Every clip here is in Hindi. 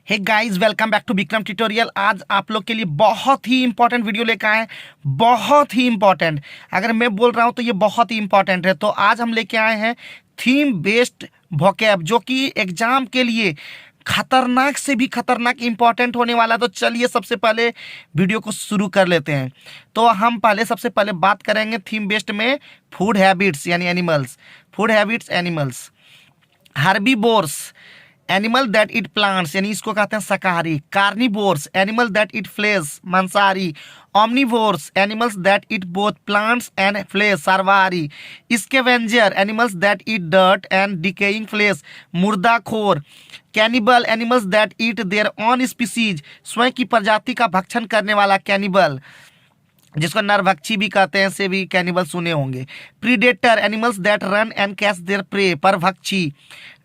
Hey guys, welcome back to Vikram tutorial. आज आप लोग के लिए बहुत ही इंपॉर्टेंट वीडियो लेकर आए हैं। बहुत ही इंपॉर्टेंट, अगर मैं बोल रहा हूं तो ये बहुत ही इंपॉर्टेंट है। तो आज हम लेके आए हैं थीम बेस्ड वोकैब, जो कि एग्जाम के लिए खतरनाक से भी खतरनाक इंपॉर्टेंट होने वाला। तो चलिए सबसे पहले वीडियो को शुरू कर लेते हैं। तो हम सबसे पहले बात करेंगे थीम बेस्ड में फूड हैबिट्स यानी animals. Food habits animals. Herbivores animal that eat plants यानी इसको कहते हैं शाकाहारी। Carnivores animal that eat flesh मांसाहारी। Omnivores animals that eat both plants and flesh सर्वाहारी। Scavenger animals that eat dirt and decaying flesh मुर्दाखोर। Cannibal animals that eat their own species स्वयं की प्रजाति का भक्षण करने वाला कैनिबल, जिसको नरभक्षी भी कहते हैं, से भी कैनिबल सुने होंगे। Predator animals that run and catch their prey परभक्षी।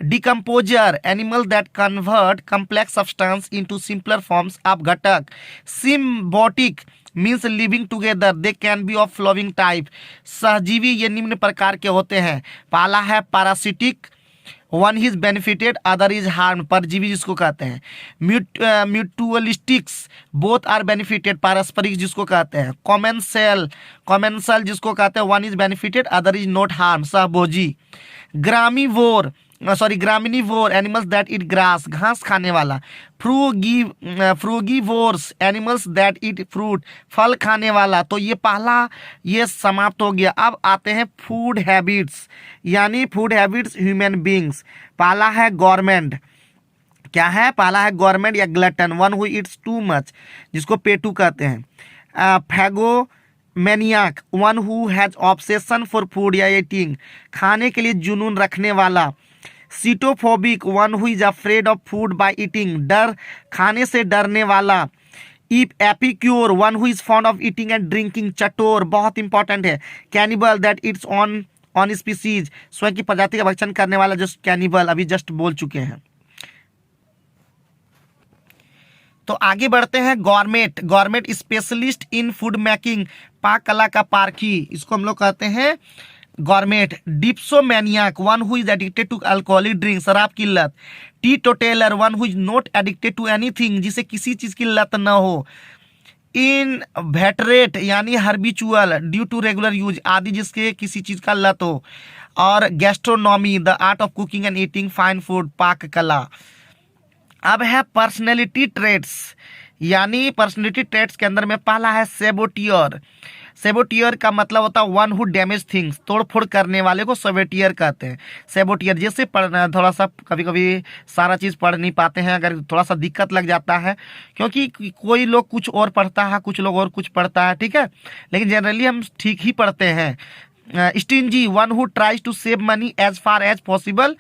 Decomposer animal that convert complex substance into simpler forms of घटक। Symbiotic means living together, they can be of following type. सहजीवी ये निम्न प्रकार के होते हैं। पहला है parasitic, one is benefited other is harm, परजीवी जिसको कहते हैं। म्यूचुअलिस्टिक्स बोथ आर बेनिफिटेड, पारस्परिक जिसको कहते हैं। कॉमेंसल जिसको कहते हैं one is benefited other is not harm, सहभोजी। Graminivore animals that eat grass, घास खाने वाला। Frugivores animals that eat fruit, फल खाने वाला। तो ये पहला ये समाप्त हो गया। अब आते हैं फूड हैबिट्स यानी फूड हैबिट्स ह्यूमन बींग्स। पहला है गवर्नमेंट, क्या है? पहला है गवर्नमेंट या glutton, one who eats too much, जिसको पेटू कहते हैं। Phagomaniac, one who has obsession for food या ईटिंग, खाने के लिए जुनून रखने वाला। Sitophobic, one who is afraid of food by eating, डर खाने से डरने वाला। Epicure, one who is fond of eating and drinking, चटोर, बहुत इंपॉर्टेंट है। Cannibal that it's on species, स्वयं की प्रजाति का भक्षण करने वाला, जो कैनिबल अभी जस्ट बोल चुके हैं। तो आगे बढ़ते हैं। Government specialist in food making, पाक कला का पारखी, इसको हम लोग कहते हैं government. Dipsomaniac, one who is addicted to alcoholic drink, शराब की लत। Teetotaler, one who is not addicted to anything, जिसे किसी चीज की लत न हो। इन वेटरेट यानी हर्बिचुअल, ड्यू टू रेगुलर यूज, आदि जिसके किसी चीज का लत हो। और gastronomy, the art of cooking and eating fine food, पाक कला। अब है पर्सनैलिटी ट्रेट्स यानी पर्सनैलिटी ट्रेट्स के अंदर में पहला है सेबोटियर। सेबोटियर का मतलब होता है वन हु डैमेज थिंग्स, तोड़फोड़ करने वाले को सेबोटियर कहते हैं। सेबोटियर जैसे पढ़ना, थोड़ा सा कभी कभी सारा चीज़ पढ़ नहीं पाते हैं, अगर थोड़ा सा दिक्कत लग जाता है, क्योंकि कोई लोग कुछ और पढ़ता है, कुछ लोग और कुछ पढ़ता है, ठीक है, लेकिन जनरली हम ठीक ही पढ़ते हैं। Stingy, one who tries to save money as far as possible,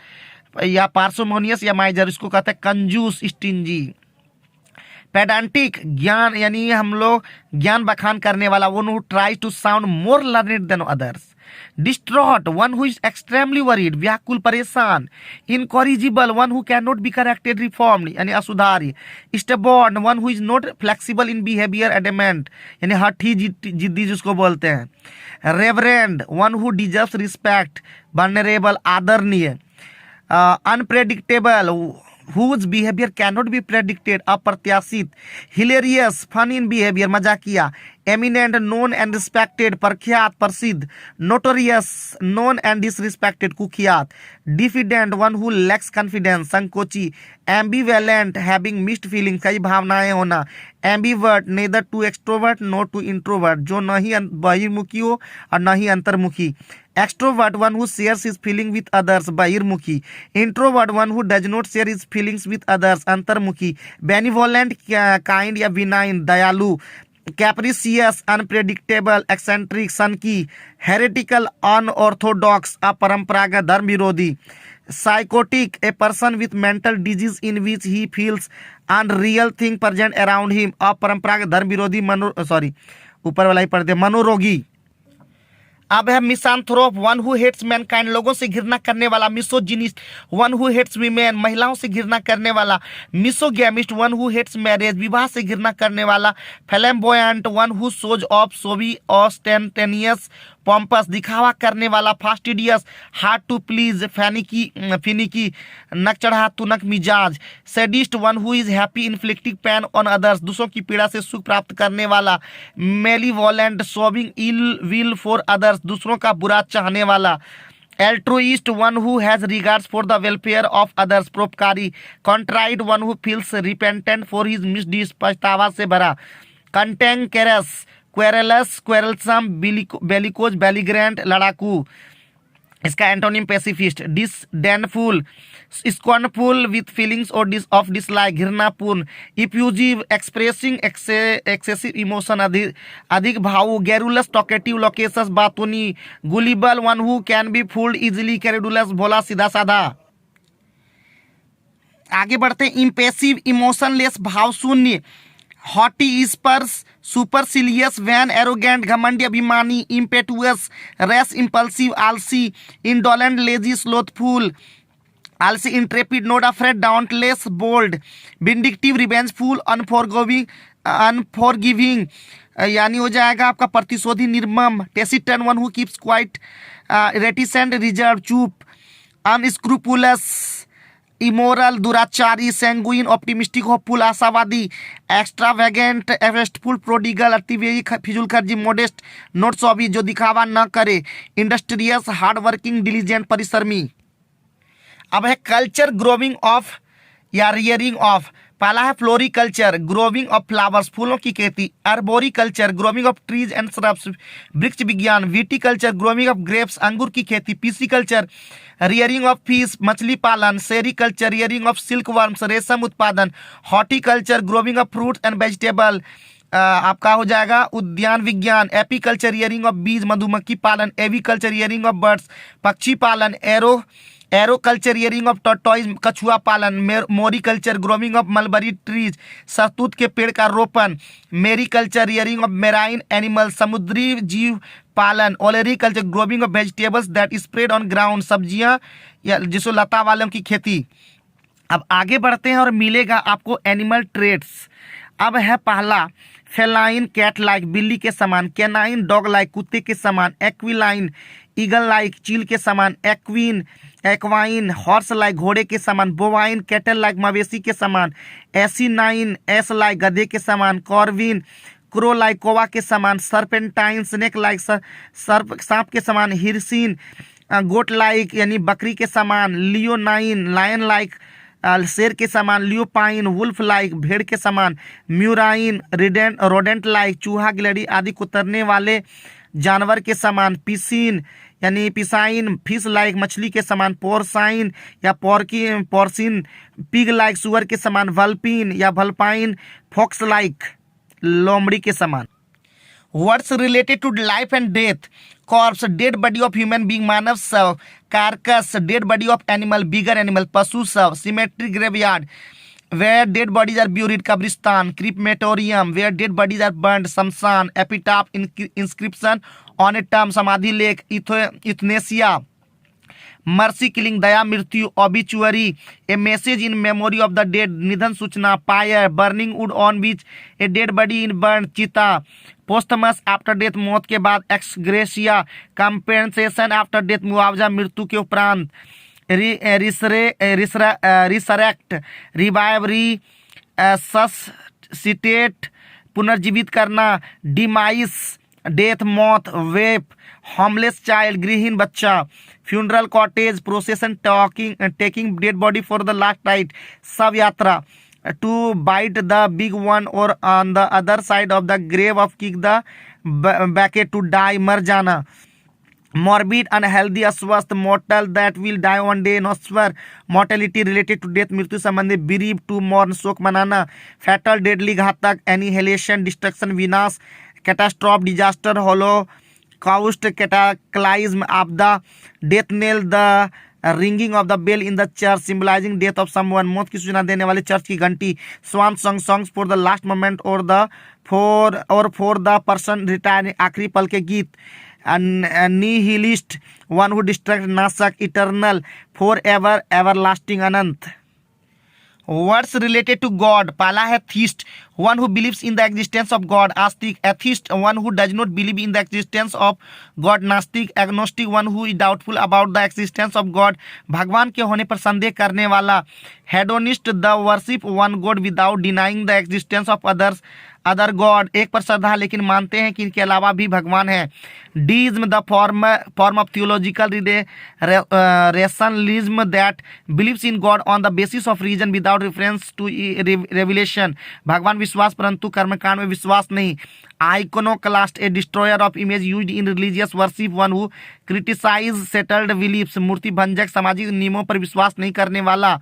या पार्सोमोनियस या माइजर, इसको कहते हैं कंजूस, स्टिंजी। पेडांटिक, ज्ञान यानी हम लोग ज्ञान बखान करने वाला, one who tries to sound more learned than others. Distraught, one who is extremely worried, व्याकुल, परेशान। Incorrigible, one who can not be corrected reformed यानी असुधारी। Stubborn, one who is not flexible in behaviour, adamant यानी हठी जिद्दी जिसको बोलते हैं। Reverend, one who deserves respect, vulnerable, आदरणीय। Unpredictable, whose behavior cannot be predicted, अप्रत्याशित। हिलेरियस, फन इन बिहेवियर, मजाकिया। एमिनेंट, नोन एंड रिस्पेक्टेड, प्रख्यात, प्रसिद्ध। नोटोरियस, नोन एंड डिसरिस्पेक्टेड, कुख्यात। Diffident, one who lacks confidence, संकोची। एम्बिवेलेंट, हैविंग मिक्स्ड फीलिंग, कई भावनाएं होना। Ambivert, neither to extrovert nor to introvert, जो न ही बहिर्मुखी हो और न ही अंतर्मुखी। Extrovert, one who shares his feeling with others, बहिर्मुखी। Introvert, one who does not share his feelings with others, अंतर्मुखी। बेनिवोलेंट, काइंड या बिनाइन, दयालु। कैप्रिसियस, अनप्रेडिक्टेबल, एक्सेंट्रिक, सनकी। हेरेटिकल, अनऑर्थोडॉक्स, अपरंपरागत, धर्म विरोधी। Psychotic, a person with mental disease in which he feels unreal thing present around him, अपरंपरागत, धर्म विरोधी, ऊपर वाला ही पढ़ते, मनोरोगी। अब है misanthrope, one who hates mankind, लोगों से घृणा करने वाला। Misogynist, one who hates women, महिलाओं से घृणा करने वाला। Misogamist, one who hates marriage, विवाह से घृणा करने वाला। Flamboyant, one who shows off showy ostentatious pompous दिखावा करने वाला, fastidious hard to please, finicky नक चढ़ा तुनक मिजाज, sadist one who is happy inflicting pain on others दूसरों की पीड़ा से सुख प्राप्त करने वाला, malevolent showing ill will for others दूसरों का बुरा चाहने वाला, altruist one who has regards for the welfare of others परोपकारी, contrite one who feels repentant for his misdeeds पछतावा से भरा, cantankerous querulous quarrelsome, bellicose belligerent लड़ाकू, इसका antonym pacifist, disdainful scornful with feelings of dislike घृणापूर्ण, effusive expressing excessive emotion अधिक भावुक, garrulous talkative loquacious बातूनी, gullible one who can be fooled easily, credulous भोला सीधा साधा। आगे बढ़ते हैं, इम्पेसिव इमोशनलेस भाव शून्य, haughty spurs supercilious vain arrogant घमंडी अभिमानी, इम्पेटुअस रेस इम्पल्सिव आलसी, इंडोलेंट लेजी स्लोथफुल आलसी, intrepid not afraid dauntless bold, vindictive revengeful unforgiving यानी हो जाएगा आपका प्रतिशोधी निर्मम, taciturn one who keeps quiet reticent reserve चुप, अनस्क्रूपुलस इमोरल दुराचारी, सैंगुइन ऑप्टिमिस्टिक होपफुल आशावादी, एक्स्ट्रावेगेंट एवेस्टफुल प्रोडिगल अतिवेगी फिजूल खर्जी, मोडेस्ट नोट सौबी जो दिखावा न करे, इंडस्ट्रियस हार्ड वर्किंग डिलीजेंट परिश्रमी। अब है कल्चर ग्रोविंग ऑफ या रियरिंग ऑफ। पहला है फ्लोरिकल्चर ग्रोविंग ऑफ फ्लावर्स फूलों की खेती, arboriculture growing of trees and shrubs वृक्ष विज्ञान, विटिकल्चर ग्रोविंग ऑफ ग्रेप्स अंगूर की खेती, पीसीकल्चर रियरिंग ऑफ फिश मछली पालन, sericulture rearing of silk worms रेशम उत्पादन, horticulture growing of fruits and vegetable आपका हो जाएगा उद्यान विज्ञान, एपीकल्चर रियरिंग ऑफ बीज मधुमक्खी पालन, एविकल्चर रियरिंग ऑफ बर्ड्स पक्षी पालन, एरोकल्चर रियरिंग ऑफ टॉर्टॉइज कछुआ पालन, moriculture growing of mulberry trees शहतूत के पेड़ का रोपण, mariculture rearing of marine animal समुद्री जीव पालन, olericulture growing of vegetables that spread on ground सब्जियां या जिसो लता वालों की खेती। अब आगे बढ़ते हैं और मिलेगा आपको एनिमल ट्रेड्स। अब है पहला फेलाइन कैट लाइक बिल्ली के समान, कैनाइन डॉग लाइक कुत्ते के समान, एक्विलाइन ईगल लाइक चील के समान, एक्वाइन हॉर्स लाइक घोड़े के समान, बोवाइन कैटल लाइक मवेशी के समान, एसिनाइन एस लाइक गधे के समान, कॉर्विन क्रो लाइक कौवा के समान, सर्पेंटाइन स्नेक लाइक सर्प सांप के समान, हिरसिन गोट लाइक यानी बकरी के समान, लियोनाइन लायन लाइक शेर के समान, लियोपाइन वुल्फ लाइक भेड़ के समान, म्यूराइन रोडेंट लाइक चूहा गिलहरी आदि कुतरने वाले जानवर के समान, पिसिन यानी पिसाइन फिश लाइक मछली के समान, पोर्साइन या पोर्सिन पिग लाइक सुअर के समान, वल्पिन या वल्पाइन फॉक्स लाइक लोमड़ी के समान। Words related to life and death, corpse dead body of human being मानव शव, carcass dead body of animal bigger animal पशु शव, cemetery graveyard where dead bodies are buried कब्रिस्तान, crematorium where dead bodies are burned शमशान, एपिटाफ इंस्क्रिप्शन ऑन ए टर्म समाधि लेख, इथनेसिया मर्सी किलिंग दया मृत्यु, obituary a message in memory of the dead निधन सूचना, pyre burning wood on which a dead body in burn चिता, पोस्टमस आफ्टर डेथ मौत के बाद, एक्सग्रेशिया कंपेंसेशन आफ्टर डेथ मुआवजा मृत्यु के उपरांत, रिसरेक्ट रिवाइव रिससिटेट पुनर्जीवित करना, डिमाइस डेथ मौत, वेप होमलेस चाइल्ड गृहहीन बच्चा, funeral cortege procession taking dead body for the last rite, शव यात्रा, to bite the big one or on the other side of the grave of kick the bucket to die मर जाना, morbid unhealthy अस्वस्थ, mortal that will die one day नश्वर, mortality related to death मृत्यु संबंधी, bereaved to mourn शोक मनाना, fatal deadly घातक, annihilation destruction विनाश, catastrophe disaster holocaust cataclysm आपदा, death knell the ringing of the bell in the church symbolizing death of someone मौत की सूचना देने वाले चर्च की घंटी, swan song songs for the last moment or for the person retiring आखिरी पल के गीत, निहिलिस्ट वन हु डिस्ट्रक्ट नाशक, इटर्नल फॉर एवर एवरलास्टिंग अनंत। वर्ड्स रिलेटेड टू गॉड, पहला है theist, one who believes in the existence of God, आस्तिक, atheist, one who does not believe in the existence of God, नास्तिक, agnostic, one who is doubtful about the existence of God, भगवान के होने पर संदेह करने वाला, hedonist, the worship one God without denying the existence of other God, एक पर श्रद्धा लेकिन मानते हैं कि इनके अलावा भी भगवान है, deism, the form of theological rationalism that believes in God on the basis of reason without reference to revelation, भगवान विश्वास परंतु कर्मकांड में विश्वास नहीं, iconoclast, a destroyer of image used in religious worship, one who criticise settled beliefs, मूर्ति भंजक, सामाजिक नियमों पर विश्वास नहीं करने वाला,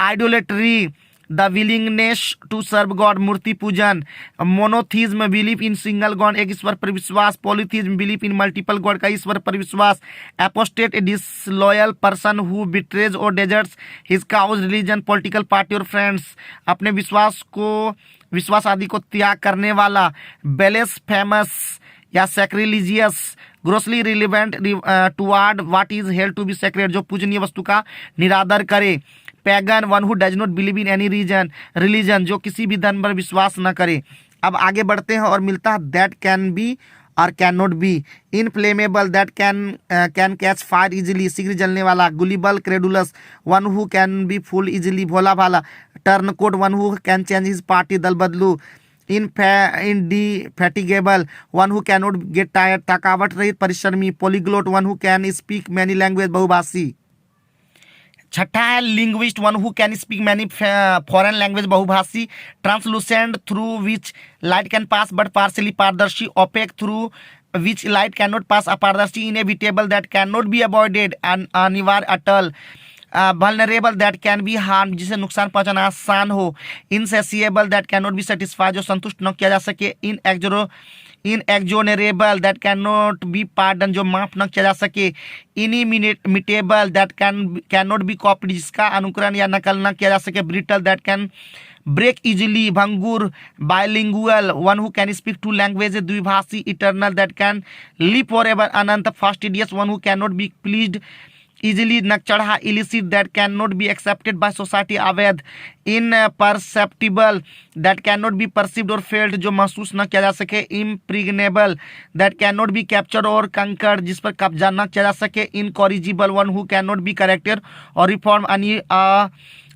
idolatry, the willingness to serve God, मूर्ति पूजन, monotheism, belief in single God, एक ईश्वर पर विश्वास, polytheism, belief in multiple God, का ईश्वर पर विश्वास, apostate, a disloyal person who betrays or deserts his cause, religion, political party or friends, अपने विश्वास आदि को त्याग करने वाला, ब्लेसफेमस या sacrilegious, grossly relevant toward what is held to be sacred, जो पूजनीय वस्तु का निरादर करे, pagan, one who does not believe in any religion, जो किसी भी धर्म पर विश्वास न करे। अब आगे बढ़ते हैं और मिलता है that can be or can not be, inflammable, that can catch fire easily, शीघ्र जलने वाला, gullible, credulous, one who can be fooled easily, भोला भाला, turncoat, one who can change his party, दल बदलू, indefatigable, one who can not get tired, थकावट रहित, परिश्रमी, polyglot, one who can speak many language, बहुभाषी। छठा है linguist, one who can speak many foreign language, बहुभाषी, translucent, through which light can pass but partially, पारदर्शी, opaque, through which light can not pass, अपारदर्शी, inevitable, that can not be avoided, अनिवार्य, अटल, vulnerable, that can be harm, जिसे नुकसान पहुंचाना आसान हो, insatiable, that can not be satisfied, जो संतुष्ट न किया जा सके, inexorable, that can not be pardon, जो माफ न किया जा सके, inimitable, that can not be copied, जिसका अनुकरण या नकल न किया जा सके, brittle, that can break easily, भंगुर, bilingual, one who can speak two language, द्विभाषी, eternal, that can live for ever, अनंत, fastidious, one who can not be pleased easily, नकचढ़ा, illicit, that can not be accepted by society, अवैध, imperceptible, that can not be perceived or felt, जो महसूस न किया जा सके, impregnable, that can not be captured or conquered, जिस पर कब्जा न किया जा सके, incorrigible, one who can not be corrected or reform,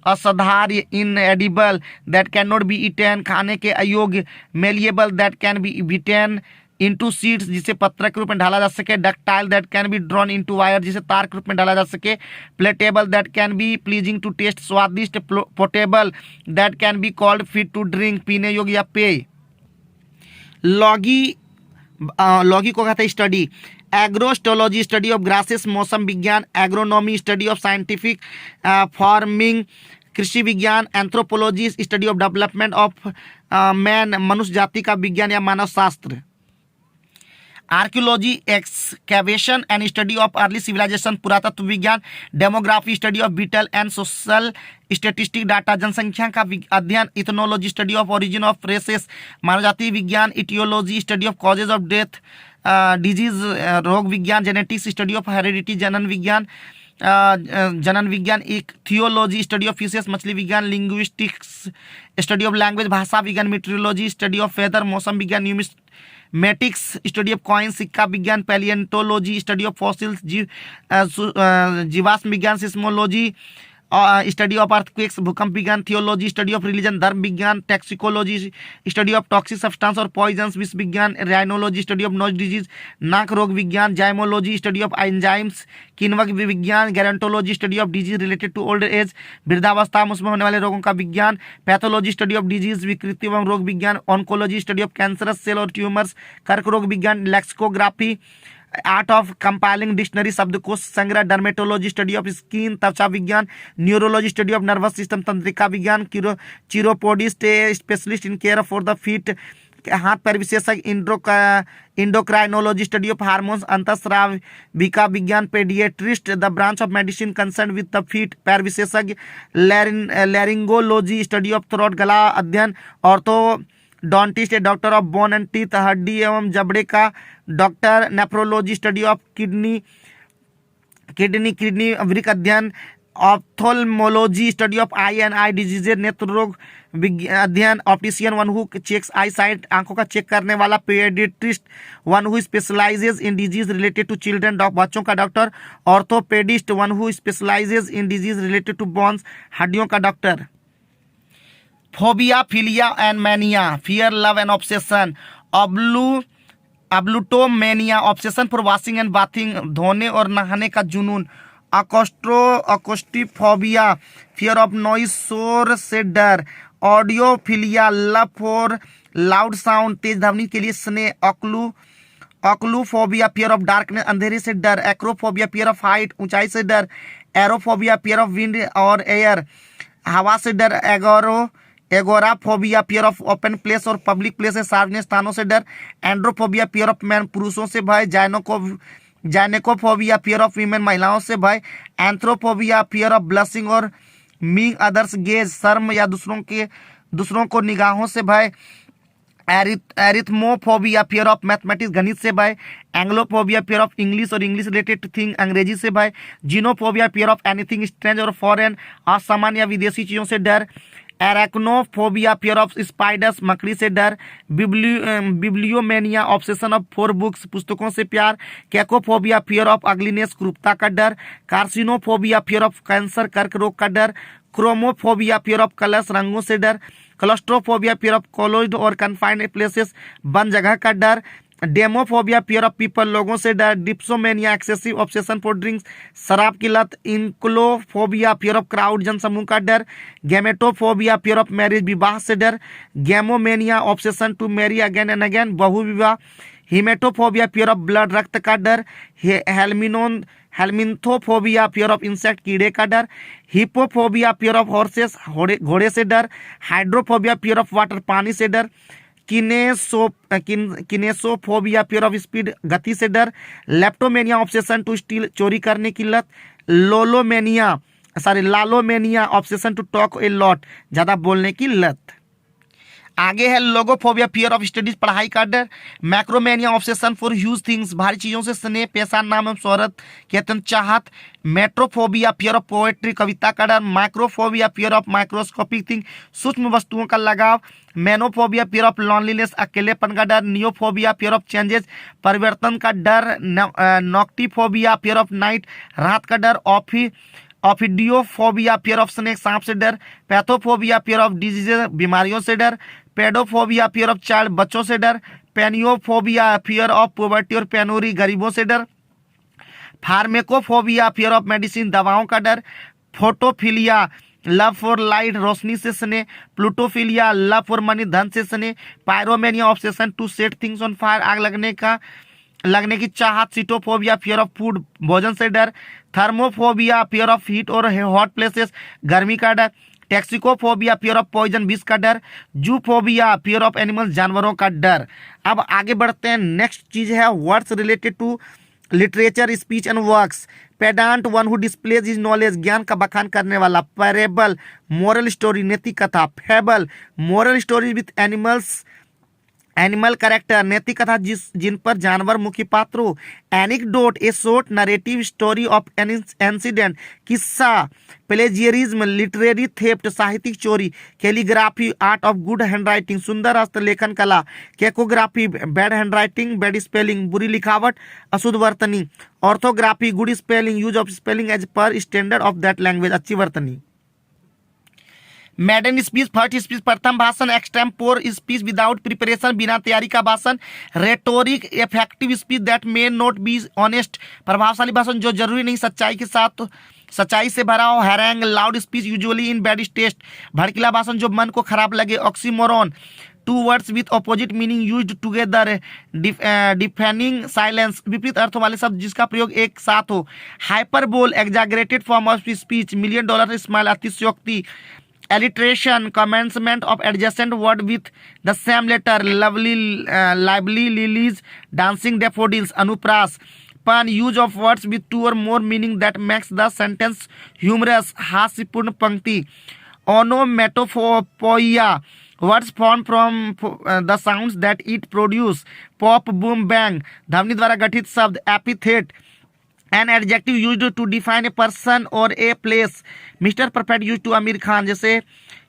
असाधार्य, inedible, that can not be eaten, खाने के अयोग्य, malleable, that can be beaten into sheets, जिसे पत्र के रूप में ढाला जा सके, ductile, that can be drawn into wire, जिसे तार के रूप में ढाला जा सके, palatable, that can be pleasing to taste, स्वादिष्ट, portable, that can be called fit to drink, पीने योग्य या पेय। लॉगी को कहते हैं study, agrostology, study of grasses, मौसम विज्ञान, agronomy, study of scientific farming, कृषि विज्ञान, anthropology, study of development of man, मनुष्य जाति का विज्ञान या मानव शास्त्र, archaeology, excavation and study of early civilisation, पुरातत्व विज्ञान, demography, study of vital and social statistic data, जनसंख्या का अध्ययन, ethnology, study of origin of races, मानव जाति विज्ञान, aetiology, study of causes of death, disease, रोग विज्ञान, जेनेटिक्स, स्टडी ऑफ हेरिडिटी, जनन विज्ञान, एक थियोलॉजी, स्टडी ऑफ फिशेस, मछली विज्ञान, लिंग्विस्टिक्स, स्टडी ऑफ लैंग्वेज, भाषा विज्ञान, मीटरोलॉजी, स्टडी ऑफ वेदर, मौसम विज्ञान, न्यूमेटिक्स, स्टडी ऑफ कॉइन, सिक्का विज्ञान, पैलियंटोलॉजी, स्टडी ऑफ फॉसिल्स, जीवाश्म विज्ञान, सिस्मोलॉजी, स्टडी ऑफ अर्थक्वेक्स, भूकंप विज्ञान, थियोलॉजी, स्टडी ऑफ रिलीजन, धर्म विज्ञान, toxicology, study of toxic substance or poisons, विष विज्ञान, rhinology, study of nose disease, नाक रोग विज्ञान, जाइमोलॉजी, स्टडी ऑफ एंजाइम्स, किण्वक विज्ञान, gerontology, study of disease related to old age, वृद्धावस्था में उसमें होने वाले रोगों का विज्ञान, पैथोलॉजी, स्टडी ऑफ डिजीज, विकृति एवं रोग विज्ञान, oncology, study of cancerous cell or tumours, कर्क रोग विज्ञान, lexicography, art of compiling dictionary, शब्दकोश संग्रह, डर्मेटोलॉजी, स्टडी ऑफ स्किन, त्वचा विज्ञान, neurology, study of nervous system, तंत्रिका विज्ञान, chiropodist, specialist in care for the feet, हाथ पैर विशेषज्ञ, इंडोक्राइनोलॉजी, स्टडी ऑफ हार्मोन्स, अंतःस्राविका विज्ञान, pediatrist, the branch of medicine concern with the feet, पैर विशेषज्ञ, लैरिंगोलॉजी, स्टडी ऑफ थ्रोट, गला अध्ययन, orthodontist, doctor of bone and teeth, हड्डी एवं जबड़े का doctor, nephrology, study of kidney वृक अध्ययन, ophthalmology study of eye and eye diseases, नेत्र रोग अध्ययन। Optician one who checks eye sight, आंखों का चेक करने वाला। Pediatrist one who specialises in disease related to children, बच्चों का doctor. Orthopedist one who specialises in disease related to bones, हड्डियों का doctor. Phobia, philia and mania, fear, love and obsession. Ablutomania, obsession for washing and bathing, धोने और नहाने का जुनून। अकोस्टिफोबिया, फियर ऑफ नॉइस, शोर से डर। ऑडियोफिलिया, लव फॉर लाउड साउंड, तेज ध्वनि के लिए स्नेह। ऑक्लूफोबिया, फियर ऑफ डार्कनेस, अंधेरे से डर। एक्रोफोबिया, फियर ऑफ हाइट, ऊंचाई से डर। एरोफोबिया, फियर ऑफ विंड और एयर, हवा से डर। Agoraphobia, fear of open place और पब्लिक प्लेस, सार्वजनिक स्थानों से डर। एंड्रोफोबिया, फियर ऑफ मैन, पुरुषों से भय। जाइनेकोफोबिया, फियर ऑफ वीमेन, महिलाओं से भय। एंथ्रोफोबिया, फियर ऑफ ब्लशिंग और मीइंग अदर्स गेज, शर्म या दूसरों को निगाहों से भय। एरिथमोफोबिया, फियर ऑफ मैथमेटिक्स, गणित से भय। एंग्लोफोबिया, फियर ऑफ इंग्लिश और इंग्लिश रिलेटेड थिंग, अंग्रेजी से भय। Xenophobia, fear of anything strange और फॉरेन, असामान्य या विदेशी चीजों से डर। एराक्नोफोबिया, फियर ऑफ स्पाइडर्स, मकड़ी से डर। बिब्लियोमेनिया, ऑब्सेशन ऑफ 4 बुक्स, पुस्तकों से प्यार। कैकोफोबिया, फियर ऑफ अगलीनेस, क्रूरता का डर। कार्सिनोफोबिया, फियर ऑफ कैंसर, कर्क रोग का डर। क्रोमोफोबिया, फियर ऑफ कलर्स, रंगों से डर। क्लस्ट्रोफोबिया, फियर ऑफ क्लोज्ड और कन्फाइंड प्लेसेस, बंद जगह का डर। डेमोफोबिया, फियर ऑफ पीपल, लोगों से डर। Dipsomania, excessive obsession for drinks, शराब की लत। इंक्लोफोबिया, फियर ऑफ क्राउड, जनसमूह का डर। गेमेटोफोबिया, फियर ऑफ मैरिज, विवाह से डर। Gamomania, obsession to marry again and again, बहु विवाह। हिमेटोफोबिया, फियर ऑफ ब्लड, रक्त का डर। हेलमिन्थोफोबिया, फियर ऑफ इंसेक्ट, कीड़े का डर। हिपोफोबिया, फियर ऑफ हॉर्सेस, घोड़े से डर। हाइड्रोफोबिया, फियर ऑफ वाटर, पानी से डर। किनेसोफोबिया, फियर ऑफ स्पीड, गति से डर। लेप्टोमेनिया, ऑब्सेशन टू स्टील, चोरी करने की लत। Lalomania, obsession to talk a lot, ज्यादा बोलने की लत। आगे है लोगोफोबिया, फियर ऑफ स्टडीज, पढ़ाई का डर। मैक्रोमेनिया, ऑब्सेशन फॉर ह्यूज थिंग्स, भारी चीजों से स्नेह, पेशा, नाम एवं शोहरत की अत्यंत चाहत। मेट्रोफोबिया, फियर ऑफ पोएट्री, कविता का डर। माइक्रोफोबिया, फियर ऑफ माइक्रोस्कोपिक थिंग, सूक्ष्म वस्तुओं का लगाव। मेनोफोबिया, फियर ऑफ लॉनलीनेस, अकेलेपन का डर। नियोफोबिया, फियर ऑफ चेंजेस, परिवर्तन का डर। नॉक्टिफोबिया, फियर ऑफ नाइट, रात का डर। ऑफिडियोफोबिया, फियर ऑफ स्नेक, सांप से डर। पैथोफोबिया, फियर ऑफ डिजीजेज, बीमारियों से डर। पेडोफोबिया, फियर ऑफ चाइल्ड, बच्चों से डर। पेनियोफोबिया, फियर ऑफ पॉवर्टी और पेनोरी, गरीबों से डर। फार्मेकोफोबिया, फियर ऑफ मेडिसिन, दवाओं का डर। फोटोफिलिया, लव फॉर लाइट, रोशनी से स्नेह। प्लूटोफिलिया, लव फॉर मनी, धन से स्नेह। Pyromania, obsession to set things on fire, आग लगने की चाहत। सीटोफोबिया, फियर ऑफ फूड, भोजन से डर। थर्मोफोबिया, फियर ऑफ हीट और हॉट प्लेसेस, गर्मी का डर। टैक्सिकोफोबिया, फियर ऑफ पॉइजन, विष का डर। जूफोबिया, फियर ऑफ एनिमल्स, जानवरों का डर। अब आगे बढ़ते हैं, नेक्स्ट चीज है words related to literature, speech and works. Pedant, one who displays is knowledge, ज्ञान का बखान करने वाला। पैरेबल, मोरल स्टोरी, नैतिक कथा। Fable, moral story with animal character, नैतिक कथा जिन पर जानवर मुख्य पात्र हो। Anecdote, a short narrative story of an incident, किस्सा। प्लेजियरिज्म, लिटरेरी थेफ्ट, साहित्यिक चोरी। Calligraphy, art of good handwriting, सुंदर हस्तलेखन कला। Cacography, bad handwriting, bad spelling, बुरी लिखावट, अशुद्ध वर्तनी। Orthography, good spelling, use of spelling as per standard of that language, अच्छी वर्तनी। मैडन स्पीच, फर्स्ट स्पीच, प्रथम भाषण। एक्सटेम्पोर स्पीच, विदाउट प्रिपरेशन, बिना तैयारी का भाषण। Rhetoric, effective speech that may not be honest, प्रभावशाली भाषण जो जरूरी नहीं सच्चाई से भरा हो। Harangue, loud speech, usually in bad taste, भड़कीला भाषण जो मन को खराब लगे। Oxymoron, two words with opposite meaning used together, defining silence, विपरीत अर्थों वाले शब्द जिसका प्रयोग एक साथ हो। Hyperbole, exaggerated form of speech, $1 million smile, अतिशयोक्ति। Alliteration, commencement of adjacent word with the same letter, lively lilies, dancing daffodils, अनुप्रास। Pun, use of words with 2 or more meaning that makes the sentence humorous, हास्यपूर्ण पंक्ति। Onomatopoeia, words formed from the sounds that it produce, pop, boom, bang, ध्वनि द्वारा गठित शब्द। Epithet, An adjective used to define a person or a place. Mr. Perfect used to Aamir Khan. जैसे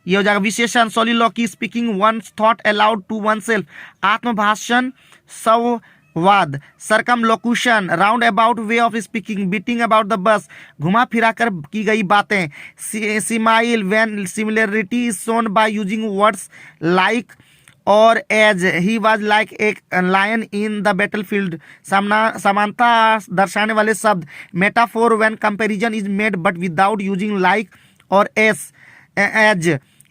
ये हो जाएगा विशेषण. Soliloquy, speaking one's thought aloud to oneself. आत्मभाषण, संवाद. Circumlocution, roundabout way of speaking. Beating about the bush, घुमा फिरा कर की गई बातें. Simile, when similarity is shown by using words like और एज ही वॉज लाइक एक लायन इन द बैटलफील्ड. समानता दर्शाने वाले शब्द. Metaphor when comparison is made but without using like और as.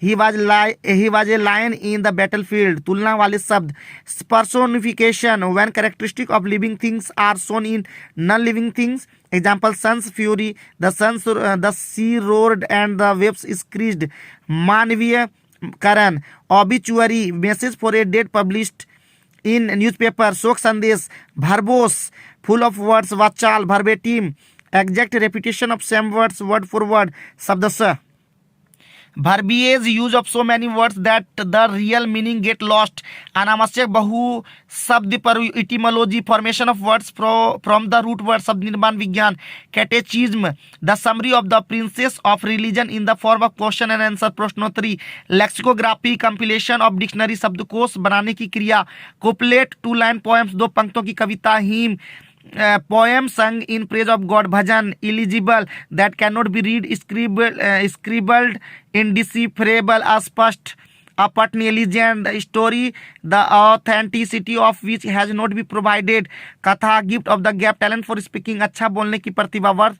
He was a lion in the battlefield. तुलना वाले शब्द. Personification when characteristic of living things are shown in non living things. Example sun's fury, the sea roared and the waves screeched. मानवीय करण. Obituary, message for a dead published in newspaper. शोक संदेश. Verbose, full of words. वाचाल, verbatim. Exact repetition of same words word for word. शब्दशः. verbiage, use of so many words that the real meaning get lost. अनावश्यक बहु शब्द पर etymology, formation of words from the root word. शब्द निर्माण विज्ञान. catechism, the summary of the principles of religion in the form of question and answer, प्रश्नोत्तरी. lexicography, compilation of dictionary, शब्दकोश बनाने की क्रिया. couplet, 2 line poems, 2 पंक्तों की कविता. hymn, poem sung in praise of God. bhajan, illegible, that cannot be read, scribbled, indecipherable, अस्पष्ट. अपठनीय, legend, story, the authenticity of which has not been provided. कथा, gift of the gap, talent for speaking, अच्छा बोलने की प्रतिभा.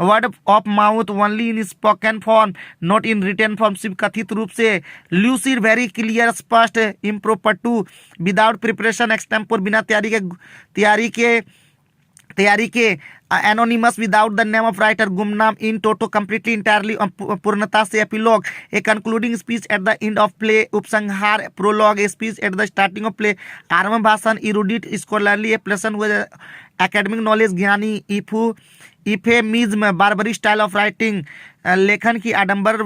word of mouth, only in spoken form, not in written form, सिर्फ कथित रूप से. lucid, very clear, स्पष्ट. impromptu, without preparation, extempore, बिना तैयारी के. Anonymous, without the name of writer. गुमनाम. इन टोटो, कंप्लीटली, इंटायरली, पूर्णता से. Epilogue, a concluding speech at the end of play. उपसंहार. Prologue, a speech at the starting of play. आरंभ भाषण. इरूडिट, स्कॉलरली, ए प्लेसन हुए एकेडमिक नॉलेज, ज्ञानी. Euphuism, barbary style of writing, लेखन की आडंबर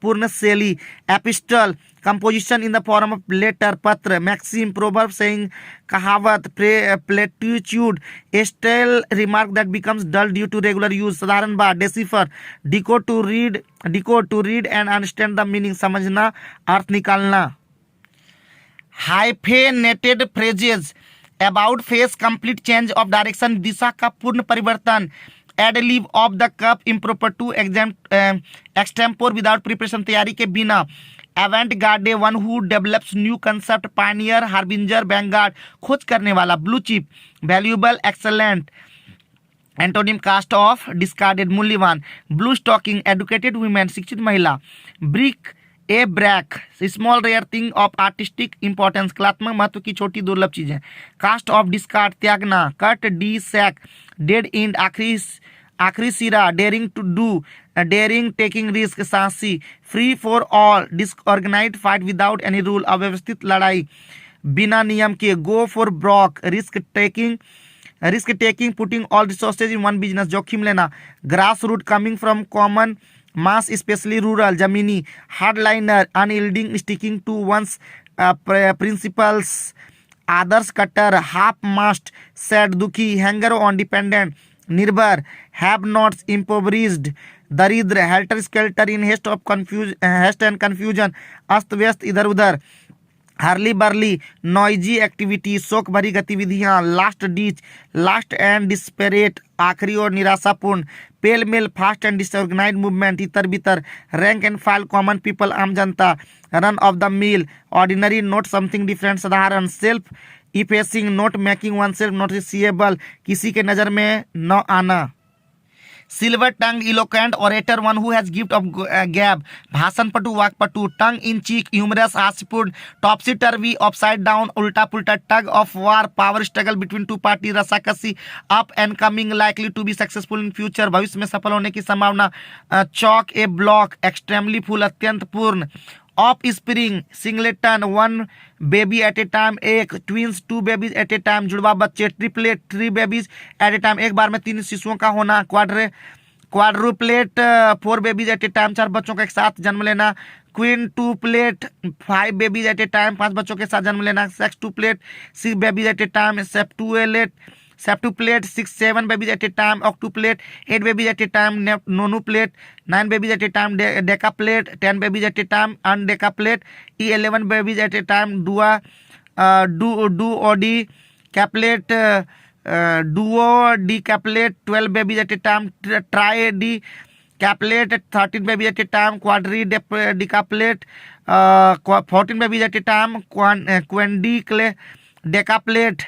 पूर्ण शैली. Epistle, composition in the form of letter, पत्र. मैक्सिम, प्रोवर्ब, सेइंग, कहावत. Platitude, a stale remark that becomes dull due to regular use. साधारण बात. Decipher, decode to read and understand the meaning, समझना, अर्थ निकालना. Hyphenated phrases, about face, complete change of direction, दिशा का पूर्ण परिवर्तन. Ad lib off the cuff, impromptu, extempore, without preparation, तैयारी के बिना. Avant garde, one who develops new concept. Pioneer, harbinger, vanguard, खोज करने वाला. Blue chip, valuable, excellent. Antonym, cast off, discarded, मूल्यवान. ब्लू स्टॉकिंग, एडुकेटेड वुमेन, शिक्षित महिला. Bric, a brac, small rare thing of artistic importance, कलात्मक महत्व की छोटी दुर्लभ चीजें. कास्ट ऑफ, डिस्कार्ड, त्यागना. Cul, de sac, dead end, आखिरी सिरा. Daring to do, daring, taking risk, साहसी. Free for all, disorganised, fight without any rule, अव्यवस्थित लड़ाई बिना नियम के. Go for broke, risk taking, putting all resources in one business, जोखिम लेना. Grass root, coming from common mass, specially rural. जमीनी. Hardliner, unyielding, sticking to one's principles. आदर्श, कट्टर. हाफ मास्ट, सैड, दुखी. Hanger on, dependent. निर्भर. Have nots, impoverished. दरिद्र. Helter skelter, in haste and confusion, अस्त व्यस्त, इधर उधर. हर्ली बर्ली, नॉइजी एक्टिविटी, शोक भरी गतिविधियां. Last ditch, last and desperate, आखिरी और निराशापूर्ण. Pell mell, fast and disorganised movement, इतर बितर. Rank and file, common people, आम जनता. Run of the mill, ordinary, not something different, साधारण. Self effacing, not making oneself noticeable, किसी के नजर में न आना. Silver tongue, eloquent, orator, one who has gift of gab, भाषण पटु, वाक पटु. टंग इन चीक, ह्यूमरस, हास्यपूर्ण. टॉपसी टर्वी, अपसाइड डाउन, उल्टा पुल्टा. Tug of war, power struggle between two party, रसाकसी. Up and coming, likely to be successful in future, भविष्य में सफल होने की संभावना. Chock, a block, extremely full, अत्यंत पूर्ण. Offspring, singleton, one baby at a time, एक. Twins, 2 babies at a time, जुड़वा बच्चे. Triplet, 3 babies at a time, एक बार में 3 शिशुओं का होना. Quadruplet, 4 babies at a time, 4 बच्चों का एक साथ जन्म लेना. Quintuplet, 5 babies at a time, 5 बच्चों के साथ जन्म लेना. Sextuplet, 6 babies at a time. Septuplet, septuplate 6-7 babies at a time, octuplate 8 babies at a time, nonuplate 9 babies at a time, decaplate 10 babies at a time, undecaplate 11 babies at a time, duodecaplate duodecaplate 12 babies at a time, tridecaplate 13 babies at a time, quadridecaplate 14 babies at a time, quindecaplate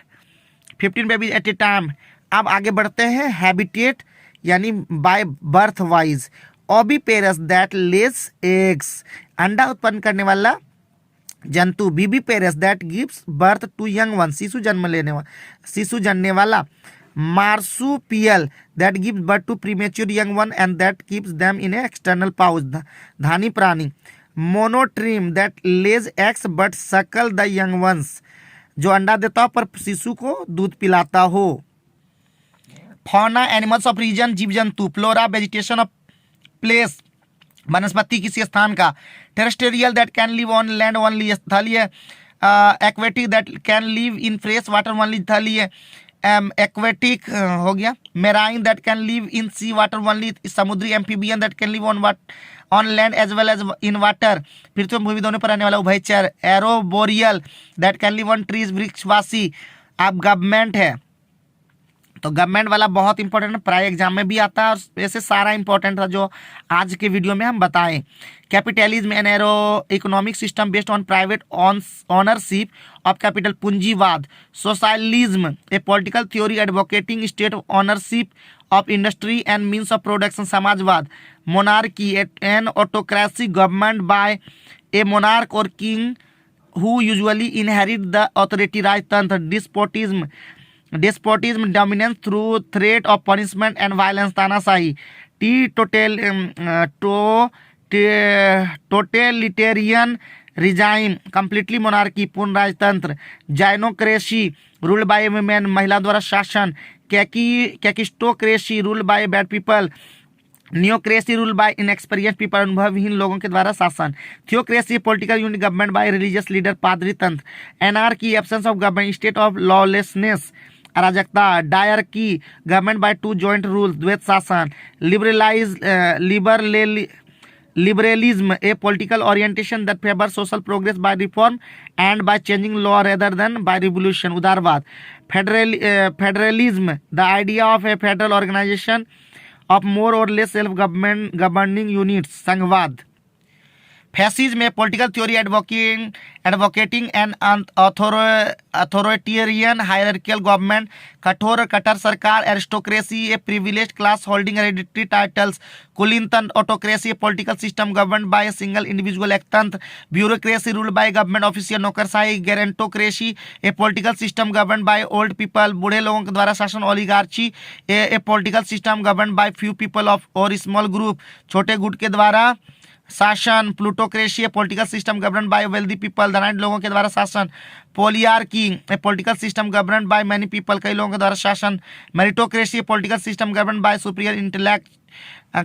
15 babies at a time. अब आगे बढ़ते हैं हैबिटेट यानी by birth wise. Oviparous that lays eggs, अंडा उत्पन्न करने वाला जंतु. Viviparous that gives birth to young one, शिशु जन्मने वाला. Marsupial that gives birth to premature young one and that keeps them in a external pouch, धानी प्राणी. Monotreme that lays eggs but suckle the young ones, जो अंडा देता हो पर शिशु को दूध पिलाता हो. फौना एनिमल्स ऑफ रीजन, जीव जंतु. फ्लोरा वेजिटेशन ऑफ प्लेस, वनस्पति किसी स्थान का. Terrestrial that can live on land only, स्थलीय. Aquatic that can live in fresh water only, स्थलीय. एक्वेटिक हो गया. Marine that can live in sea water only, समुद्री. Amphibian that can live on land as well as in water, पृथ्वी भूमि दोनों पर रहने वाला उभयचर. Arboreal that can live on trees, वृक्षवासी. अब गवर्नमेंट है तो गवर्नमेंट वाला बहुत इंपॉर्टेंट है, प्राय एग्जाम में भी आता है और ऐसे सारा इंपॉर्टेंट था जो आज के वीडियो में हम बताएं. Capitalism an arrow economic system based on private ownership of capital, पूंजीवाद. Socialism a political theory advocating state ownership of industry and means of production, समाजवाद. Monarchy an autocracy government by a monarch और king who usually inherit the authority, राजतंत्र. despotism dominance through threat of punishment and violence, तानाशाही. totalitarian regime, completely monarchy, पूर्ण राजतंत्र. जाइनोक्रेसी रूल्ड बाय वुमेन, महिला द्वारा शासन. Kakistocracy ruled by bad people. Neocracy rule by inexperience people, अनुभवहीन लोगों के द्वारा शासन. Theocracy political unit government by religious leader, पादरी तंत्र. Anarchy absence of government, state of lawlessness, अराजकता. Diarchy government by two joint rule, द्वैत शासन. Liberalism a political orientation that favour social progress by reform and by changing law rather than by revolution. उदारवाद. Federalism the idea of a federal organisation of more or less self-governing units, संघवाद. फैसिज्म में political theory advocating an authoritarian hierarchical government. कट्टर सरकार. Aristocracy a privileged class holding hereditary titles. कुलीनतंत्र autocracy a political system governed by a single individual एकतंत्र. Bureaucracy ruled by government official, नौकरशाही. Gerontocracy a political system governed by old people, बूढ़े लोगों के द्वारा शासन. Oligarchy a political system governed by few people of और स्मॉल ग्रुप, छोटे गुट के द्वारा शासन. Plutocracy a political system governed by wealthy people, धनाढ्य लोगों के द्वारा शासन. Polyarchy a political system governed by many people, कई लोगों के द्वारा शासन. Meritocracy a political system governed by superior intellect,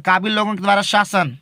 काबिल लोगों के द्वारा शासन.